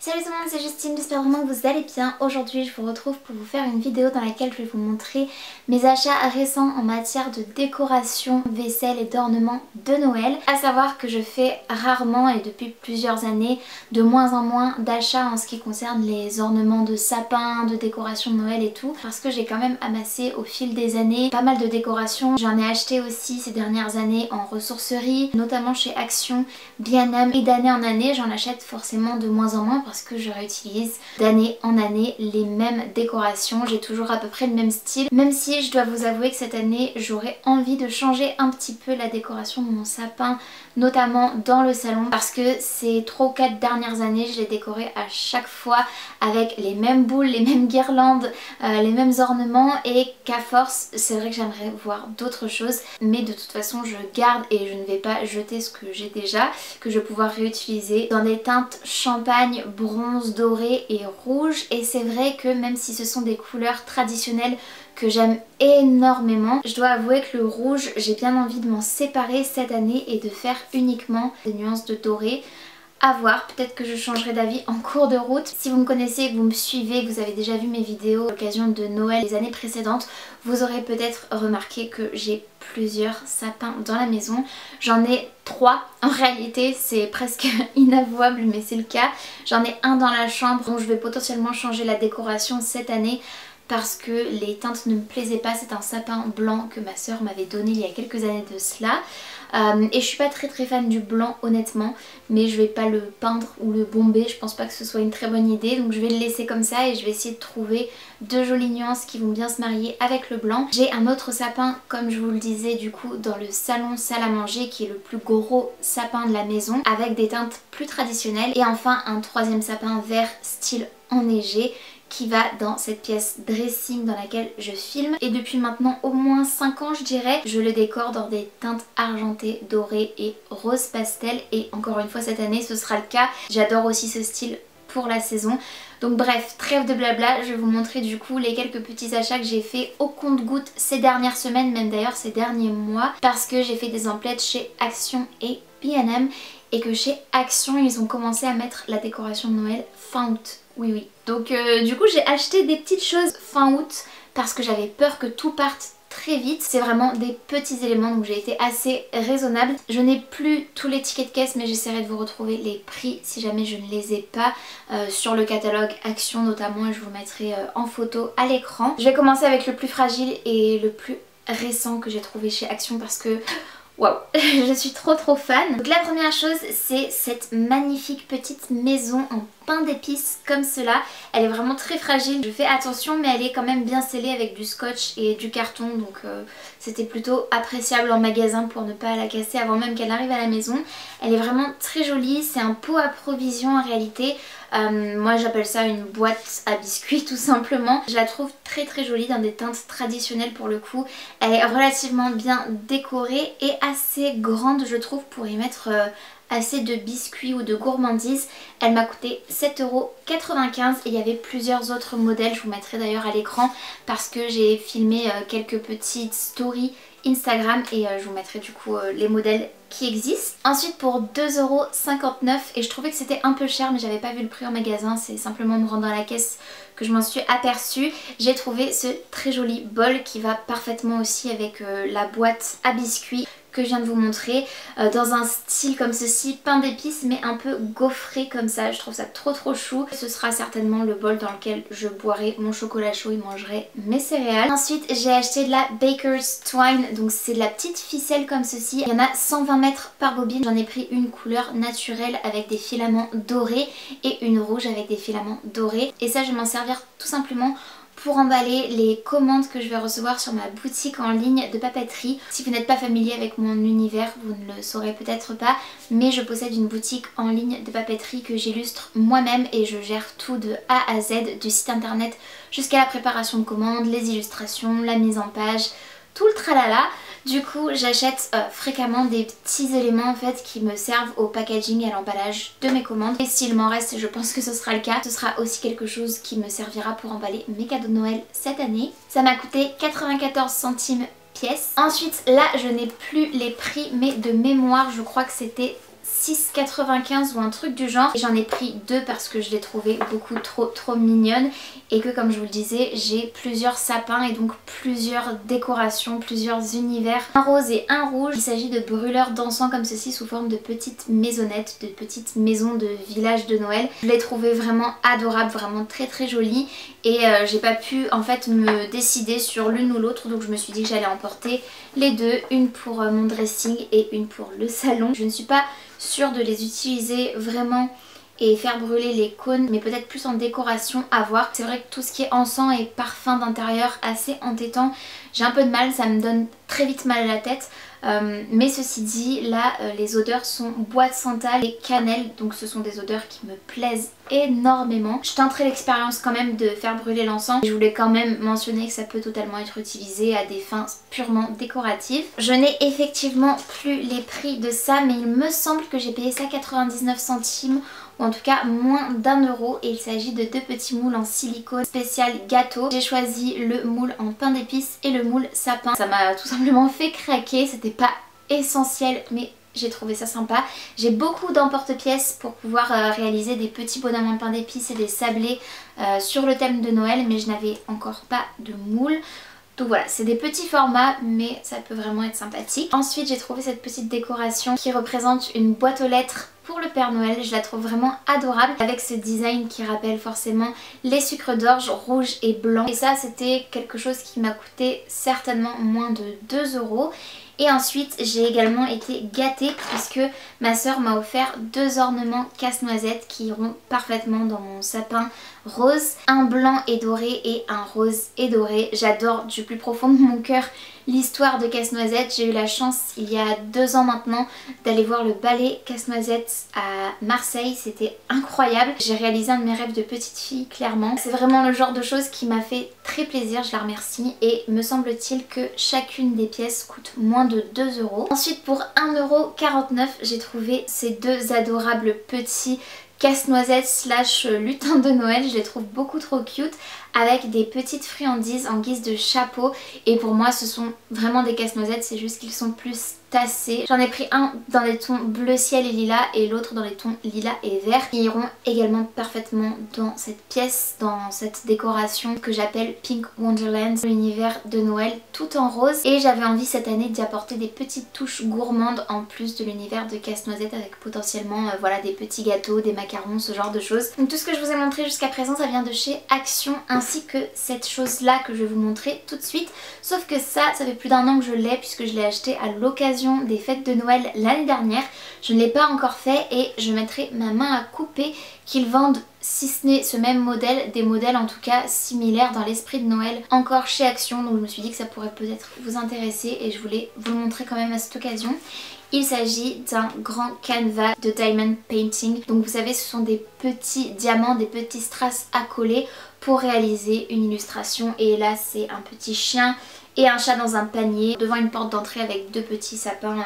Salut tout le monde, c'est Justine, j'espère vraiment que vous allez bien. Aujourd'hui je vous retrouve pour vous faire une vidéo dans laquelle je vais vous montrer mes achats récents en matière de décoration, vaisselle et d'ornements de Noël. À savoir que je fais rarement et depuis plusieurs années de moins en moins d'achats en ce qui concerne les ornements de sapin, de décoration de Noël et tout, parce que j'ai quand même amassé au fil des années pas mal de décorations. J'en ai acheté aussi ces dernières années en ressourcerie, notamment chez Action, B&M, et d'année en année j'en achète forcément de moins en moins parce que je réutilise d'année en année les mêmes décorations. J'ai toujours à peu près le même style, même si je dois vous avouer que cette année j'aurais envie de changer un petit peu la décoration de mon sapin, notamment dans le salon, parce que ces 3 ou 4 dernières années je l'ai décoré à chaque fois avec les mêmes boules, les mêmes guirlandes, les mêmes ornements, et qu'à force c'est vrai que j'aimerais voir d'autres choses, mais de toute façon je garde et je ne vais pas jeter ce que j'ai déjà, que je vais pouvoir réutiliser dans des teintes champagne, bronze, doré et rouge. Et c'est vrai que même si ce sont des couleurs traditionnelles que j'aime énormément, je dois avouer que le rouge, j'ai bien envie de m'en séparer cette année et de faire uniquement des nuances de doré. À voir, peut-être que je changerai d'avis en cours de route. Si vous me connaissez, que vous me suivez, que vous avez déjà vu mes vidéos à l'occasion de Noël les années précédentes, vous aurez peut-être remarqué que j'ai plusieurs sapins dans la maison. J'en ai 3 en réalité, c'est presque inavouable mais c'est le cas. J'en ai un dans la chambre dont je vais potentiellement changer la décoration cette année parce que les teintes ne me plaisaient pas. C'est un sapin blanc que ma soeur m'avait donné il y a quelques années de cela. Et je suis pas très fan du blanc honnêtement, mais je vais pas le peindre ou le bomber, je pense pas que ce soit une très bonne idée, donc je vais le laisser comme ça et je vais essayer de trouver deux jolies nuances qui vont bien se marier avec le blanc. J'ai un autre sapin, comme je vous le disais, du coup dans le salon salle à manger, qui est le plus gros sapin de la maison avec des teintes plus traditionnelles, et enfin un troisième sapin vert style enneigé qui va dans cette pièce dressing dans laquelle je filme. Et depuis maintenant au moins 5 ans je dirais, je le décore dans des teintes argentées, dorées et rose pastel, et encore une fois cette année ce sera le cas. J'adore aussi ce style pour la saison. Donc bref, trêve de blabla, je vais vous montrer du coup les quelques petits achats que j'ai fait au compte-gouttes ces dernières semaines, même d'ailleurs ces derniers mois, parce que j'ai fait des emplettes chez Action et B&M, et que chez Action ils ont commencé à mettre la décoration de Noël fin août. Oui. Donc du coup j'ai acheté des petites choses fin août parce que j'avais peur que tout parte très vite. C'est vraiment des petits éléments, donc j'ai été assez raisonnable. Je n'ai plus tous les tickets de caisse, mais j'essaierai de vous retrouver les prix si jamais je ne les ai pas sur le catalogue Action notamment, et je vous mettrai en photo à l'écran. Je vais commencer avec le plus fragile et le plus récent que j'ai trouvé chez Action parce que waouh, je suis trop fan. Donc la première chose, c'est cette magnifique petite maison en pain d'épices comme cela. Elle est vraiment très fragile, je fais attention, mais elle est quand même bien scellée avec du scotch et du carton, donc c'était plutôt appréciable en magasin pour ne pas la casser avant même qu'elle arrive à la maison. Elle est vraiment très jolie, c'est un pot à provisions en réalité. Moi j'appelle ça une boîte à biscuits tout simplement. Je la trouve très jolie dans des teintes traditionnelles pour le coup. Elle est relativement bien décorée et assez grande je trouve pour y mettre assez de biscuits ou de gourmandises. Elle m'a coûté 7,95 € et il y avait plusieurs autres modèles, je vous mettrai d'ailleurs à l'écran parce que j'ai filmé quelques petites stories Instagram et je vous mettrai du coup les modèles qui existent. Ensuite pour 2,59 €, et je trouvais que c'était un peu cher mais j'avais pas vu le prix en magasin, c'est simplement en me rendant à la caisse que je m'en suis aperçue. J'ai trouvé ce très joli bol qui va parfaitement aussi avec la boîte à biscuits que je viens de vous montrer, dans un style comme ceci, pain d'épices mais un peu gaufré comme ça. Je trouve ça trop chou. Ce sera certainement le bol dans lequel je boirai mon chocolat chaud et mangerai mes céréales. Ensuite j'ai acheté de la Baker's Twine, donc c'est de la petite ficelle comme ceci. Il y en a 120 mètres par bobine. J'en ai pris une couleur naturelle avec des filaments dorés et une rouge avec des filaments dorés, et ça je vais m'en servir tout simplement pour emballer les commandes que je vais recevoir sur ma boutique en ligne de papeterie. Si vous n'êtes pas familier avec mon univers, vous ne le saurez peut-être pas, mais je possède une boutique en ligne de papeterie que j'illustre moi-même et je gère tout de A à Z, du site internet jusqu'à la préparation de commandes, les illustrations, la mise en page, tout le tralala. Du coup j'achète fréquemment des petits éléments en fait qui me servent au packaging et à l'emballage de mes commandes, et s'il m'en reste, je pense que ce sera le cas, ce sera aussi quelque chose qui me servira pour emballer mes cadeaux de Noël cette année. Ça m'a coûté 94 centimes pièce. Ensuite là je n'ai plus les prix mais de mémoire je crois que c'était 6,95 ou un truc du genre. J'en ai pris 2 parce que je les trouvais beaucoup trop mignonnes et que comme je vous le disais j'ai plusieurs sapins et donc plusieurs décorations, plusieurs univers, un rose et un rouge. Il s'agit de brûleurs d'encens comme ceci sous forme de petites maisonnettes, de petites maisons de village de Noël. Je les trouvais vraiment adorables, vraiment très jolies et j'ai pas pu en fait me décider sur l'une ou l'autre, donc je me suis dit que j'allais emporter les deux, une pour mon dressing et une pour le salon. Je ne suis pas sûre de les utiliser vraiment et faire brûler les cônes, mais peut-être plus en décoration à voir. C'est vrai que tout ce qui est encens et parfum d'intérieur assez entêtant, j'ai un peu de mal, ça me donne très vite mal à la tête. Mais ceci dit, là les odeurs sont bois de santal et cannelle, donc ce sont des odeurs qui me plaisent énormément. Je tenterai l'expérience quand même de faire brûler l'encens. Je voulais quand même mentionner que ça peut totalement être utilisé à des fins purement décoratives. Je n'ai effectivement plus les prix de ça, mais il me semble que j'ai payé ça 99 centimes ou en tout cas moins d'1 € et il s'agit de 2 petits moules en silicone spécial gâteau. J'ai choisi le moule en pain d'épices et le moule sapin. Ça m'a tout simplement fait craquer, c'était pas essentiel mais j'ai trouvé ça sympa. J'ai beaucoup d'emporte-pièces pour pouvoir réaliser des petits bonhommes en pain d'épices et des sablés sur le thème de Noël, mais je n'avais encore pas de moule. Donc voilà, c'est des petits formats mais ça peut vraiment être sympathique. Ensuite j'ai trouvé cette petite décoration qui représente une boîte aux lettres pour le Père Noël. Je la trouve vraiment adorable avec ce design qui rappelle forcément les sucres d'orge rouge et blanc. Et ça c'était quelque chose qui m'a coûté certainement moins de 2 €. Et ensuite j'ai également été gâtée puisque ma soeur m'a offert 2 ornements casse-noisette qui iront parfaitement dans mon sapin rose. Un blanc et doré et un rose et doré. J'adore du plus profond de mon cœur l'histoire de Casse-Noisette. J'ai eu la chance il y a 2 ans maintenant d'aller voir le ballet Casse-Noisette à Marseille. C'était incroyable. J'ai réalisé un de mes rêves de petite fille clairement. C'est vraiment le genre de choses qui m'a fait très plaisir, je la remercie. Et me semble-t-il que chacune des pièces coûte moins de 2 €. Ensuite pour 1,49 € j'ai trouvé ces 2 adorables petits casse-noisette slash lutin de Noël. Je les trouve beaucoup trop cute avec des petites friandises en guise de chapeau et pour moi ce sont vraiment des casse-noisettes, c'est juste qu'ils sont plus tassés. J'en ai pris un dans les tons bleu ciel et lilas et l'autre dans les tons lilas et vert qui iront également parfaitement dans cette pièce, dans cette décoration que j'appelle Pink Wonderland, l'univers de Noël tout en rose. Et j'avais envie cette année d'y apporter des petites touches gourmandes en plus de l'univers de casse-noisette avec potentiellement voilà, des petits gâteaux, des macarons, ce genre de choses. Donc tout ce que je vous ai montré jusqu'à présent ça vient de chez Action, ainsi que cette chose là que je vais vous montrer tout de suite. Sauf que ça fait plus d'1 an que je l'ai puisque je l'ai acheté à l'occasion des fêtes de Noël l'année dernière. Je ne l'ai pas encore fait et je mettrai ma main à couper qu'ils vendent, si ce n'est ce même modèle, des modèles en tout cas similaires dans l'esprit de Noël encore chez Action. Donc je me suis dit que ça pourrait peut-être vous intéresser et je voulais vous le montrer quand même à cette occasion. Il s'agit d'un grand canevas de diamond painting. Donc vous savez ce sont des petits diamants, des petits strass à coller pour réaliser une illustration. Et là c'est un petit chien et un chat dans un panier devant une porte d'entrée avec 2 petits sapins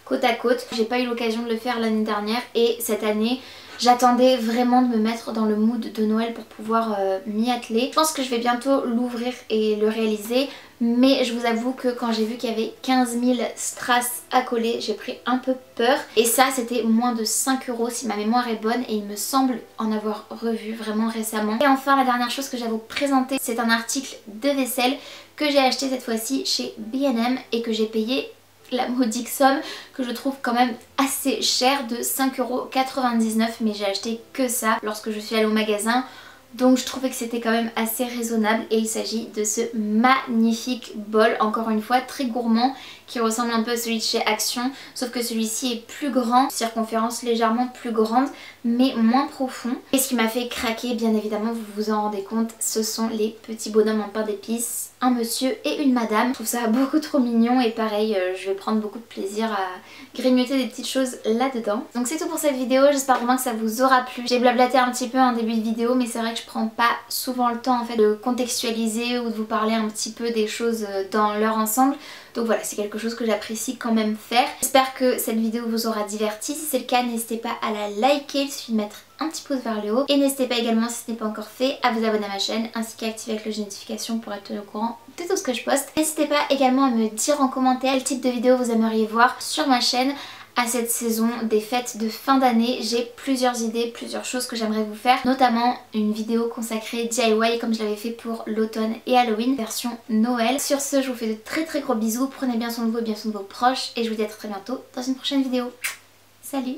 côte à côte. J'ai pas eu l'occasion de le faire l'année dernière et cette année j'attendais vraiment de me mettre dans le mood de Noël pour pouvoir m'y atteler. Je pense que je vais bientôt l'ouvrir et le réaliser, mais je vous avoue que quand j'ai vu qu'il y avait 15 000 strass à coller, j'ai pris un peu peur. Et ça c'était moins de 5 € si ma mémoire est bonne et il me semble en avoir revu vraiment récemment. Et enfin la dernière chose que j'ai à vous présenter, c'est un article de vaisselle que j'ai acheté cette fois-ci chez B&M et que j'ai payé la modique somme que je trouve quand même assez chère de 5,99 €, mais j'ai acheté que ça lorsque je suis allée au magasin. Donc je trouvais que c'était quand même assez raisonnable et il s'agit de ce magnifique bol, encore une fois très gourmand, qui ressemble un peu à celui de chez Action, sauf que celui-ci est plus grand, circonférence légèrement plus grande mais moins profond. Et ce qui m'a fait craquer, bien évidemment vous vous en rendez compte, ce sont les petits bonhommes en pain d'épices, un monsieur et une madame. Je trouve ça beaucoup trop mignon et pareil je vais prendre beaucoup de plaisir à grignoter des petites choses là-dedans. Donc c'est tout pour cette vidéo, j'espère vraiment que ça vous aura plu. J'ai blablaté un petit peu en début de vidéo mais c'est vrai que je prends pas souvent le temps en fait de contextualiser ou de vous parler un petit peu des choses dans leur ensemble. Donc voilà, c'est quelque chose que j'apprécie quand même faire. J'espère que cette vidéo vous aura diverti. Si c'est le cas, n'hésitez pas à la liker, il suffit de mettre un petit pouce vers le haut. Et n'hésitez pas également, si ce n'est pas encore fait, à vous abonner à ma chaîne ainsi qu'à activer la cloche de notification pour être au courant de tout ce que je poste. N'hésitez pas également à me dire en commentaire quel type de vidéo vous aimeriez voir sur ma chaîne, à cette saison des fêtes de fin d'année. J'ai plusieurs idées, plusieurs choses que j'aimerais vous faire, notamment une vidéo consacrée DIY comme je l'avais fait pour l'automne et Halloween, version Noël. Sur ce, je vous fais de très gros bisous, prenez bien soin de vous et bien soin de vos proches et je vous dis à très bientôt dans une prochaine vidéo. Salut!